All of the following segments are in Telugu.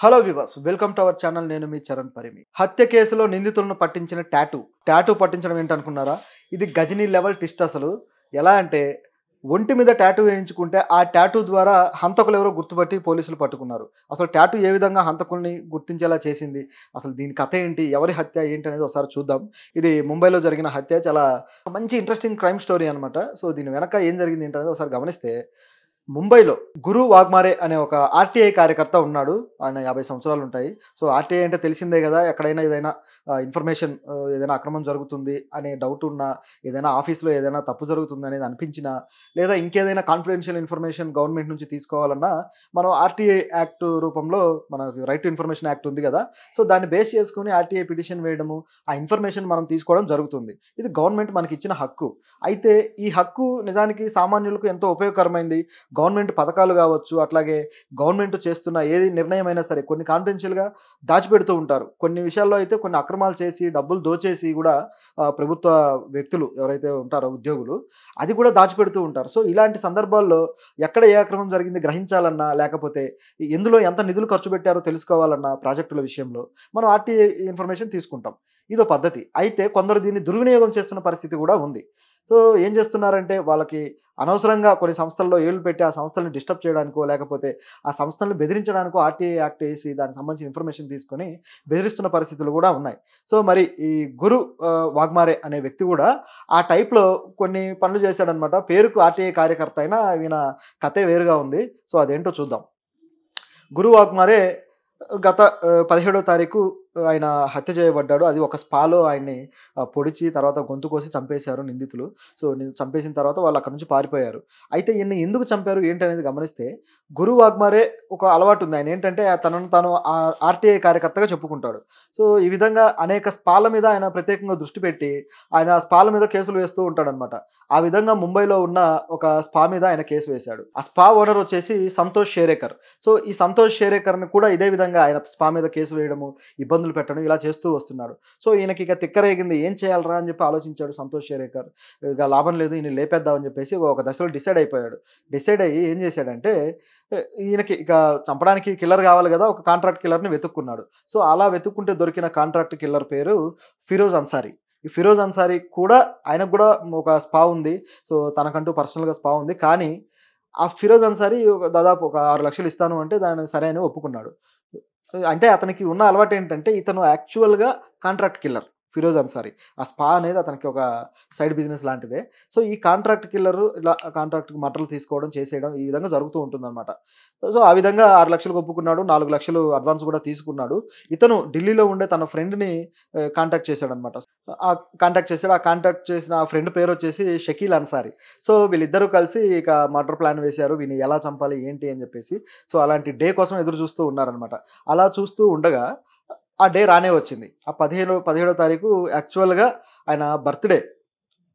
Hello viewers welcome to our channel. నేను మీ చరణ్ పరిమి. హత్య కేసులో నిందితులను పట్టించిన టాటూ పట్టించడం ఏంటనుకున్నారా? ఇది గజనీ లెవెల్ ట్విస్ట్. అసలు ఎలా అంటే ఒంటి మీద టాటూ వేయించుకుంటే ఆ టాటూ ద్వారా హంతకులు ఎవరో గుర్తుపట్టి పోలీసులు పట్టుకున్నారు. అసలు టాటూ ఏ విధంగా హంతకుల్ని గుర్తించేలా చేసింది, అసలు దీని కథ ఏంటి, ఎవరి హత్య ఏంటి అనేది ఒకసారి చూద్దాం. ఇది ముంబైలో జరిగిన హత్య. చాలా మంచి ఇంట్రెస్టింగ్ క్రైమ్ స్టోరీ అనమాట. సో దీని వెనక ఏం జరిగింది ఏంటనేది ఒకసారి గమనిస్తే, ముంబైలో గురు వాగ్మారే అనే ఒక ఆర్టీఐ కార్యకర్త ఉన్నాడు. ఆయన 50 సంవత్సరాలు ఉంటాయి. సో ఆర్టీఐ అంటే తెలిసిందే గదా! ఎక్కడైనా ఏదైనా ఇన్ఫర్మేషన్ ఏదైనా అక్రమం జరుగుతుంది అనే డౌట్ ఉన్నా, ఏదైనా ఆఫీస్‌లో ఏదైనా తప్పు జరుగుతుందనేది అనిపించినా, లేదా ఇంకేదైనా కాన్ఫిడెన్షియల్ ఇన్ఫర్మేషన్ గవర్నమెంట్ నుంచి తీసుకోవాలన్నా, మనం ఆర్టీఐ యాక్ట్ రూపంలో మనకి రైట్ టు ఇన్ఫర్మేషన్ యాక్ట్ ఉంది గదా! సో దాన్ని బేస్ చేసుకొని ఆర్టీఐ పిటిషన్ వేయడము, ఆ ఇన్ఫర్మేషన్ మనం తీసుకోవడం జరుగుతుంది. ఇది గవర్నమెంట్ మనకిచ్చిన హక్కు. అయితే ఈ హక్కు నిజానికి సామాన్యులకు ఎంతో ఉపయోగకరమైంది. గవర్నమెంట్ పథకాలు గావచ్చు, అట్లాగే గవర్నమెంట్ చేస్తున్న ఏది నిర్ణయమైనా సరే కొన్ని కాన్ఫిడెన్షియల్‌గా దాచిపెడుతూ ఉంటారు. కొన్ని విషయాల్లో అయితే కొన్ని అక్రమాలు చేసి, డబ్బులు దోచేసి గూడా ప్రభుత్వ వ్యక్తులు ఎవరైతే ఉంటారో ఉద్యోగులు, అది కూడా దాచిపెడుతూ ఉంటారు. సో ఇలాంటి సందర్భాల్లో ఎక్కడ ఏ అక్రమం జరిగింది గ్రహించాలన్నా, లేకపోతే ఎందులో ఎంత నిధులు ఖర్చు పెట్టారో తెలుసుకోవాలన్నా ప్రాజెక్టుల విషయంలో మనం ఆర్‌టీఐ ఇన్ఫర్మేషన్ తీసుకుంటాం. ఇదో పద్ధతి. అయితే కొందరు దీన్ని దుర్వినియోగం చేస్తున్న పరిస్థితి గూడా ఉంది. సో ఏం చేస్తున్నారంటే, వాళ్ళకి అనవసరంగా కొన్ని సంస్థల్లో ఏళ్ళు పెట్టి ఆ సంస్థల్ని డిస్టర్బ్ చేయడానికో, లేకపోతే ఆ సంస్థల్ని బెదిరించడానికో ఆర్‌టీఐ యాక్ట్ ఏసి దానికి సంబంధించిన ఇన్ఫర్మేషన్ తీసుకొని బెదిరిస్తున్న పరిస్థితులు గూడా ఉన్నాయి. సో మరి ఈ గురు వాగ్మారే అనే వ్యక్తి గూడా ఆ టైప్‌లో కొన్ని పనులు చేశాడనమాట. పేరుకు ఆర్‌టీఐ కార్యకర్త అయినా ఈయన కథే వేరుగా ఉంది. సో అదేంటో చూద్దాం. గురు వాగ్మారే గత 17వ తారీఖు ఆయన హత్య చేయబడ్డాడు. అది ఒక స్పాలో ఆయన్ని పొడిచి తర్వాత గొంతు కోసి చంపేశారు నిందితులు. సో చంపేసిన తర్వాత వాళ్ళు అక్కడి నుంచి పారిపోయారు. అయితే ఈయన్ని ఎందుకు చంపారు ఏంటనేది గమనిస్తే, గురు వాగ్మారే ఒక అలవాటుంది. ఆయనేంటంటే తనను తాను ఆర్‌టీఐ కార్యకర్తగా చెప్పుకుంటాడు. సో ఈ విధంగా అనేక స్పాల మీద ఆయన ప్రత్యేకంగా దృష్టి పెట్టి, ఆయన ఆ స్పాల మీద కేసులు వేస్తూ ఉంటాడనమాట. ఆ విధంగా ముంబైలో ఉన్న ఒక స్పా మీద ఆయన కేసు వేశాడు. ఆ స్పా ఓనర్ వచ్చేసి సంతోష్ షేరేకర్. సో ఈ సంతోష్ షేరేకర్‌ని కూడా ఇదే విధంగా ఆయన స్పా మీద కేసు వేయడము, ఇబ్బందులు పెట్టడం ఇలా చేస్తూ వస్తున్నాడు. సో ఈయనకి ఇక తిక్కరేగింది. ఏం చేయాలిరా అని చెప్పి ఆలోచించాడు సంతోష్ షేరేకర్. ఇక లాభం లేదు, ఈయన్ని లేపేద్దాం అని చెప్పేసి ఒక దశలో డిసైడ్ అయిపోయాడు. డిసైడ్ అయ్యి ఏం చేశాడంటే, ఈయనకి ఇక చంపడానికి కిల్లర్ కావాలి కదా! ఒక కాంట్రాక్ట్ కిల్లర్‌ని వెతుక్కున్నాడు. సో అలా వెతుక్కుంటే దొరికిన కాంట్రాక్ట్ కిల్లర్ పేరు ఫిరోజ్ అన్సారీ. ఈ ఫిరోజ్ అన్సారీ కూడా, ఆయనకు కూడా ఒక స్పా ఉంది. సో తనకంటూ పర్సనల్‌గా స్పా ఉంది. కానీ ఆ ఫిరోజ్ అన్సారీ దాదాపు ఒక 6,00,000 ఇస్తాను అంటే దానికి సరే అని ఒప్పుకున్నాడు. అంటే అతనికి ఉన్న అలవాటేంటంటే, ఇతను యాక్చువల్‌గా కాంట్రాక్ట్ కిల్లర్ ఫిరోజ్ అన్సారీ. ఆ స్పా అనేది అతనికి ఒక సైడ్ బిజినెస్ లాంటిదే. సో ఈ కాంట్రాక్ట్ కిల్లరు ఇలా కాంట్రాక్ట్‌కి మటన్లు తీసుకోవడం, చేసేయడం ఈ విధంగా జరుగుతూ ఉంటుందనమాట. సో ఆ విధంగా 6,00,000కి ఒప్పుకున్నాడు. 4,00,000 అడ్వాన్స్ కూడా తీసుకున్నాడు. ఇతను ఢిల్లీలో ఉండే తన ఫ్రెండ్‌ని కాంటాక్ట్ చేశాడనమాట. ఆ కాంటాక్ట్ చేసిన ఆ ఫ్రెండ్ పేరొచ్చేసి షకీల్ అన్సారీ. సో వీళ్ళిద్దరూ కలిసి ఇక మర్డర్ ప్లాన్ వేశారు. వీడిని ఎలా చంపాలి ఏంటి అని చెప్పేసి. సో అలాంటి డే కోసం ఎదురు చూస్తూ ఉన్నారనమాట. అలా చూస్తూ ఉండగా ఆ డే రానే వచ్చింది. ఆ 17వ తారీఖు యాక్చువల్‌గా ఆయన బర్త్‌డే.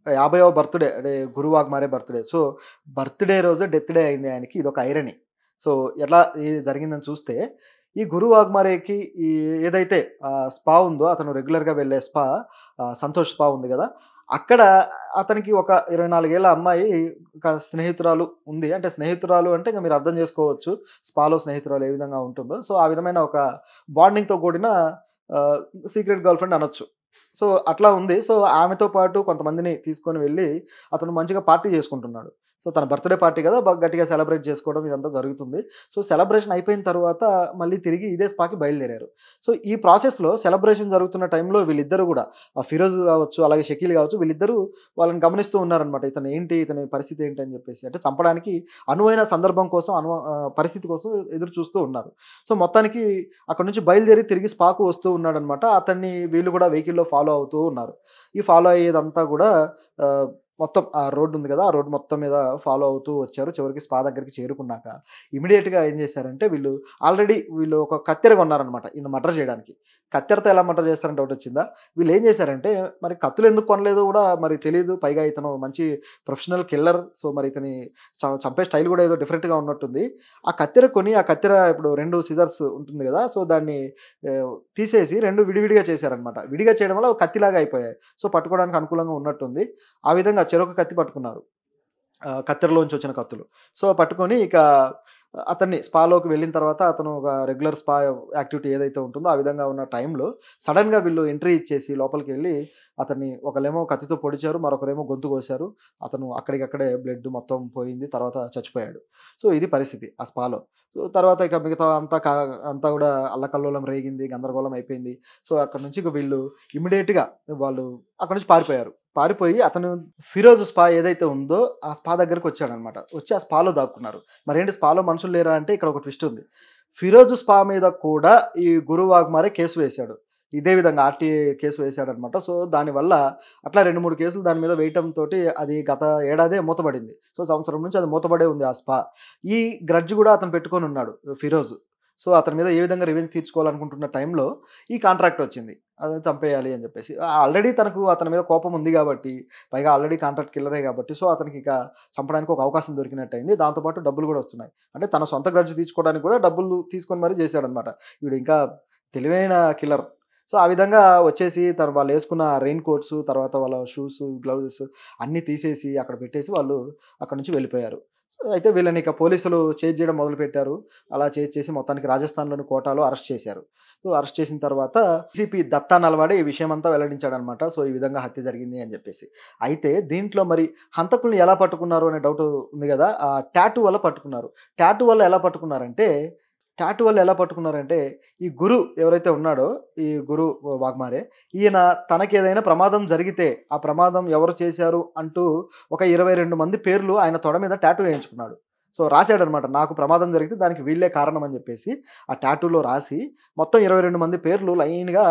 50వ బర్త్‌డే అంటే గురు వాగ్మారే బర్త్‌డే. సో బర్త్‌డే రోజే డెత్ డే అయింది ఆయనకి. ఇదొక ఐరనీ. సో ఎలా జరిగిందని చూస్తే, ఈ గురు వాగ్మారేకి ఈ ఏదైతే స్పా ఉందో, అతను రెగ్యులర్‌గా వెళ్ళే స్పా, సంతోష్ స్పా ఉంది గదా! అక్కడ అతనికి ఒక 24 ఏళ్ల అమ్మాయి ఒక స్నేహితురాలు ఉంది. అంటే స్నేహితురాలు అంటే ఇంక మీరు అర్థం చేసుకోవచ్చు. స్పాలో స్నేహితురాలు ఏ విధంగా ఉంటుందో. సో ఆ విధమైన ఒక బాండింగ్‌తో కూడిన ఆహ్, సీక్రెట్ గర్ల్ ఫ్రెండ్ అనొచ్చు. సో అట్లా ఉంది. సో ఆమెతో పాటు కొంతమందిని తీసుకొని వెళ్ళి అతను మంచిగా పార్టీ చేసుకుంటున్నాడు. సో తన బర్త్‌డే పార్టీ గదా! గట్టిగా సెలబ్రేట్ చేసుకోవడం ఇదంతా జరుగుతుంది. సో సెలబ్రేషన్ అయిపోయిన తర్వాత మళ్ళీ తిరిగి ఇదే స్పాకి బయలుదేరారు. సో ఈ ప్రాసెస్‌లో సెలబ్రేషన్ జరుగుతున్న టైంలో వీళ్ళిద్దరూ గూడా, ఫిరోజ్ గావచ్చు, అలాగే షకీల్ గావచ్చు, వీళ్ళిద్దరూ వాళ్ళని గమనిస్తూ ఉన్నారనమాట. ఇతను ఏంటి? ఇతని పరిస్థితి ఏంటి? అని జెప్పేసి. అంటే చంపడానికి అనువైన సందర్భం కోసం, పరిస్థితి కోసం ఎదురు చూస్తూ ఉన్నారు. సో మొత్తానికి అక్కడి నుంచి బయలుదేరి తిరిగి స్పాకు వస్తూ ఉన్నాడనమాట. అతన్ని వీళ్ళు గూడా వెహికల్‌లో ఫాలో అవుతూ ఉన్నారు. ఈ ఫాలో అయ్యేదంతా గూడా ఆహ్, మొత్తం ఆ రోడ్ ఉంది గదా! ఆ రోడ్ మొత్తం మీద ఫాలో అవుతూ వచ్చారు. చివరికి స్పా దగ్గరికి చేరుకున్నాక ఇమ్మీడియేట్‌గా ఏం చేశారంటే, వీళ్ళు ఒక కత్తెర కొన్నారనమాట ఈయన మర్డర్ చేయడానికి. కత్తెరతో ఎలా మర్డర్ చేస్తారని డౌటొచ్చిందా? వీళ్ళేం చేశారంటే, మరి కత్తులు ఎందుకు కొనలేదో గూడా మరి తెలీదు. పైగా ఇతను మంచి ప్రొఫెషనల్ కిల్లర్. సో మరి ఇతని చంపే స్టైల్ గూడా ఏదో డిఫరెంట్‌గా ఉన్నట్టుంది. ఆ కత్తెర కొని, ఆ కత్తెర ఇప్పుడు 2 సిజర్స్ ఉంటుంది గదా! సో దాన్ని తీసేసి 2 విడివిడిగా చేశారనమాట. విడిగా చేయడం వల్ల ఒక కత్తిలాగా అయిపోయాయి. సో పట్టుకోవడానికి అనుకూలంగా ఉన్నట్టుంది. ఆ విధంగా చెరొక కత్తి పట్టుకున్నారు. కత్తెరలోంచి వచ్చిన కత్తులు. సో పట్టుకొని ఇక అతన్ని స్పాలోకి వెళ్ళిన తర్వాత అతను ఒక రెగ్యులర్ స్పా యాక్టివిటీ ఏదైతే ఉంటుందో ఆ విధంగా ఉన్న టైంలో సడెన్‌గా వీళ్ళు ఎంట్రీ ఇచ్చేసి లోపలికి వెళ్లి అతన్ని ఒకళ్ళేమో కత్తితో పొడిచారు. మరొకరేమో గొంతు కోసారు. అతను అక్కడికక్కడే బ్లడ్ మొత్తం పోయింది. తర్వాత చచ్చిపోయాడు. సో, ఇది పరిస్థితి ఆ స్పాలో. సో, తర్వాత ఇక మిగతా అంతా కూడా అల్లకల్లోలం రేగింది. గందరగోళం అయిపోయింది. సో, అక్కడి నుంచి ఇక వీళ్ళు ఇమ్మీడియేట్‌గా వాళ్ళు అక్కడి నుంచి పారిపోయారు. పారిపోయి అతను ఫిరోజ్ స్పా ఏదైతే ఉందో ఆ స్పా దగ్గరికొచ్చాడనమాట. వచ్చి ఆ స్పాలో దాక్కున్నారు. మరేంటి స్పాలో మనుషులు లేరా అంటే ఇక్కడ ఒక ట్విస్ట్ ఉంది. ఫిరోజ్ స్పా మీద కూడా ఈ గురు వాగ్మారే కేసు వేశాడు. ఇదే విధంగా ఆర్‌టీఐ కేసు వేశాడనమాట. సో, దానివల్ల అట్లా 2, 3 కేసులు దాని మీద వేయటంతోటి అది గత ఏడాదే మూతబడింది. సో, సంవత్సరం నుంచి అది మూతబడే ఉంది ఆ స్పా. ఈ గ్రడ్జ్ గూడా అతను పెట్టుకొనున్నాడు ఫిరోజ్. సో, అతని మీద ఏ విధంగా రివెంజ్ తీర్చుకోవాలనుకుంటున్న టైంలో ఈ కాంట్రాక్ట్ వచ్చింది. అతన్ని చంపేయాలి అని చెప్పేసి. ఆల్రెడీ తనకు అతని మీద కోపం ఉంది గాబట్టి, పైగా ఆల్రెడీ కాంట్రాక్ట్ కిల్లరే గాబట్టి, సో, అతనికిక చంపడానికి ఒక అవకాశం దొరికినట్టయింది. దాంతో పాటు డబ్బులు గూడా వస్తున్నాయి. అంటే తన సొంత గ్రడ్జ్ తీర్చుకోవడానికి గూడా డబ్బులు తీసుకొని మరీ చేశాడనమాట. వీడు ఇంకా తెలివైన కిల్లర్. సో, ఆ విధంగా వచ్చేసి వాళ్ళేసుకున్న రెయిన్ కోట్స్, తర్వాత వాళ్ళ షూస్, గ్లౌజెస్ అన్నీ తీసేసి అక్కడ పెట్టేసి వాళ్ళు అక్కడి నుంచి వెళ్ళిపోయారు. అయితే వీళ్ళని ఇక పోలీసులు చేజ్ చేయడం మొదలుపెట్టారు. అలా చేజ్ చేసి మొత్తానికి రాజస్థాన్‌లోని కోటాలో అరెస్ట్ చేశారు. సో, అరెస్ట్ చేసిన తర్వాత డీసీపీ దత్తా నల్వాడే ఈ విషయమంతా వెల్లడించాడనమాట. సో, ఈ విధంగా హత్య జరిగింది అని జెప్పేసి. అయితే దీంట్లో మరి హంతకుల్ని ఎలా పట్టుకున్నారు అనే డౌట్ ఉంది గదా! టాటూ వల్ల పట్టుకున్నారు. టాటూ వల్ల ఎలా పట్టుకున్నారంటే టాటూ వల్ల ఎలా పట్టుకున్నారంటే, ఈ గురు ఎవరైతే ఉన్నాడో, ఈ గురు వాగ్మారే, ఈయన తనకేదైనా ప్రమాదం జరిగితే, ఆ ప్రమాదం ఎవరు చేశారు అంటూ ఒక 22 మంది పేర్లు ఆయన తొడ మీద టాటూ వేయించుకున్నాడు. సో, రాసాడనమాట. నాకు ప్రమాదం జరిగితే దానికి వీళ్ళే కారణం అని జెప్పేసి, ఆ టాటూలో రాసి మొత్తం 22 మంది పేర్లు లైన్‌గా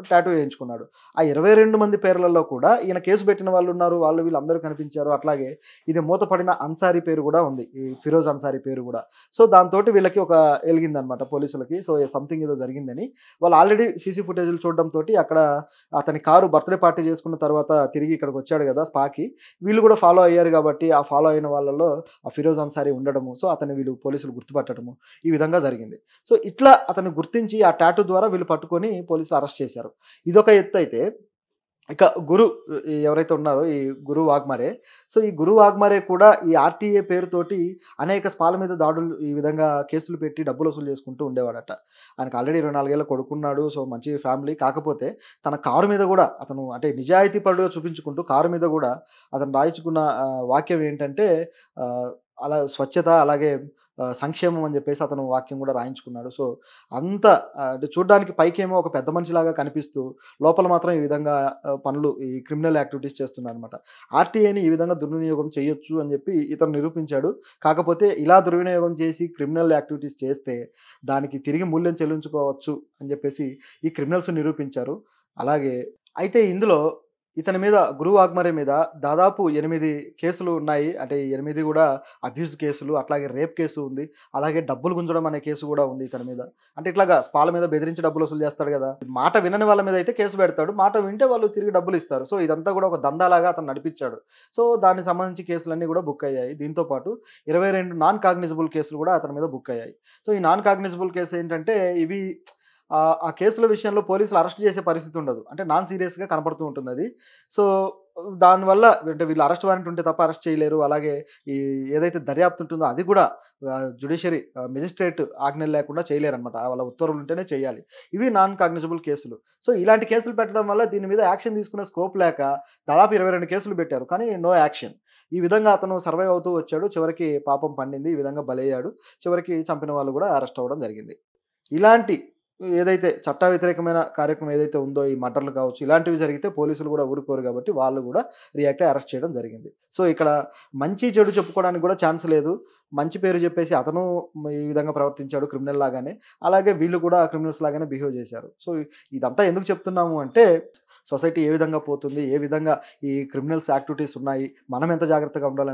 టాటూ వేయించుకున్నాడు. ఆ 22 మంది పేర్లలో కూడా ఈయన కేసు పెట్టిన వాళ్ళున్నారు. వాళ్ళు వీళ్ళందరూ కనిపించారు. అట్లాగే ఇది మూతపడిన అన్సారీ పేరు గూడా ఉంది. ఈ ఫిరోజ్ అన్సారీ పేరు గూడా. సో, దాంతోటి వీళ్ళకి ఒక ఎలిగిందనమాట పోలీసులకి. సో, సంథింగ్ ఏదో జరిగిందని. వాళ్ళు ఆల్రెడీ సీసీ ఫుటేజ్‌లు చూడడంతోటి అక్కడ అతని కారు బర్త్‌డే పార్టీ చేసుకున్న తర్వాత తిరిగి ఇక్కడికొచ్చాడు గదా! స్పాకి. వీళ్ళు గూడా ఫాలో అయ్యారు గాబట్టి, ఆ ఫాలో అయిన వాళ్ళలో ఆ ఫిరోజ్ అన్సారీ ఉండడము. సో, అతన్ని వీళ్ళు పోలీసులు గుర్తుపట్టడము. ఈ విధంగా జరిగింది. సో, ఇట్లా అతన్ని గుర్తించి ఆ టాటూ ద్వారా వీళ్ళు పట్టుకొని పోలీసులు అరెస్ట్ చేశారు. ఇదొక ఎత్తయితే ఇక గురు ఎవరైతే ఉన్నారో ఈ గురు వాగ్మరే. సో, ఈ గురు వాగ్మరే కూడా ఈ ఆర్‌టీఏ పేరుతోటి అనేక స్పాల మీద దాడులు ఈ విధంగా కేసులు పెట్టి డబ్బులు వసూలు చేసుకుంటూ ఉండేవాడట. ఆయనకు ఆల్రెడీ 24 ఏళ్ల కొడుకున్నాడు. సో, మంచి ఫ్యామిలీ. కాకపోతే తన కారు మీద గూడా అతను అంటే నిజాయితీ పరుడుగా చూపించుకుంటూ కారు మీద గూడా అతను రాయించుకున్న వాక్యం ఏంటంటే ఆహ్, అలా స్వచ్ఛత అలాగే సంక్షేమం అని జెప్పేసి అతను వాక్యం గూడా రాయించుకున్నాడు. సో, అంత అంటే చూడ్డానికి పైకేమో ఒక పెద్ద మనిషిలాగా కనిపిస్తూ లోపల మాత్రం ఈ విధంగా పనులు ఈ క్రిమినల్ యాక్టివిటీస్ చేస్తున్నారనమాట. ఆర్‌టీఐని ఈ విధంగా దుర్వినియోగం చేయొచ్చు అని జెప్పి ఇతను నిరూపించాడు. కాకపోతే ఇలా దుర్వినియోగం చేసి క్రిమినల్ యాక్టివిటీస్ చేస్తే దానికి తిరిగి మూల్యం చెల్లించుకోవచ్చు అని జెప్పేసి ఈ క్రిమినల్స్ నిరూపించారు. అలాగే అయితే ఇందులో ఇతని మీద గురు వాగ్మరే మీద దాదాపు 8 కేసులు ఉన్నాయి. అంటే 8 గూడా అబ్యూజ్ కేసులు, అట్లాగే రేప్ కేసు ఉంది. అలాగే డబ్బులు గుంజడం అనే కేసు గూడా ఉంది ఇతని మీద. అంటే ఇట్లాగా స్పాల మీద బెదిరించి డబ్బులు వసూలు చేస్తాడు గదా! మాట వినని వాళ్ళ మీద అయితే కేసు పెడతాడు. మాట వింటే వాళ్ళు తిరిగి డబ్బులిస్తారు. సో, ఇదంతా గూడా ఒక దందాలాగా అతను నడిపిచ్చాడు. సో, దానికి సంబంధించి కేసులన్నీ గూడా బుక్ అయ్యాయి. దీంతో పాటు 22 నాన్ కాగ్నిజబుల్ కేసులు గూడా అతని మీద బుక్ అయ్యాయి. సో, ఈ నాన్ కాగ్నిజబుల్ కేసు ఏంటంటే ఇవి ఆ కేసుల విషయంలో పోలీసులు అరెస్ట్ చేసే పరిస్థితి ఉండదు. అంటే నాన్ సీరియస్‌గా కనపడుతూ ఉంటుందది. సో, దానివల్ల అంటే వీళ్ళు అరెస్ట్ వారెంట్ ఉంటే తప్ప అరెస్ట్ చేయలేరు. అలాగే ఈ ఏదైతే దర్యాప్తు ఉంటుందో అది కూడా జ్యుడిషియరీ మెజిస్ట్రేట్ ఆజ్ఞలు లేకుండా చేయలేరనమాట. వాళ్ళ ఉత్తర్వులు ఉంటేనే చేయాలి. ఇవి నాన్ కాగ్నిజబుల్ కేసులు. సో, ఇలాంటి కేసులు పెట్టడం వల్ల దీని మీద యాక్షన్ తీసుకునే స్కోప్ లేక దాదాపు 22 కేసులు పెట్టారు. కానీ నో యాక్షన్. ఈ విధంగా అతను సర్వైవ్ అవుతూ వచ్చాడు. చివరికి పాపం పండింది. ఈ విధంగా బలయ్యాడు. చివరికి చంపిన వాళ్ళు కూడా అరెస్ట్ అవ్వడం జరిగింది. ఇలాంటి ఏదైతే చట్ట వ్యతిరేకమైన కార్యక్రమం ఏదైతే ఉందో ఈ మర్డర్‌లు కావచ్చు, ఇలాంటివి జరిగితే పోలీసులు గూడా ఊరుకోరు గాబట్టి వాళ్ళు గూడా రియాక్ట్ అయ్యి అరెస్ట్ చేయడం జరిగింది. సో, ఇక్కడ మంచి, చెడు చెప్పుకోవడానికి గూడా ఛాన్స్ లేదు. మంచి పేరు జెప్పేసి అతను ఈ విధంగా ప్రవర్తించాడు క్రిమినల్ లాగానే. అలాగే వీళ్ళు కూడా క్రిమినల్స్ లాగానే బిహేవ్ జేశారు. సో, ఇదంతా ఎందుకు చెప్తున్నాము అంటే సొసైటీ ఏ విధంగా పోతుంది? ఏ విధంగా ఈ క్రిమినల్స్ యాక్టివిటీస్ ఉన్నాయి? మనం ఎంత జాగ్రత్తగా ఉండాలి?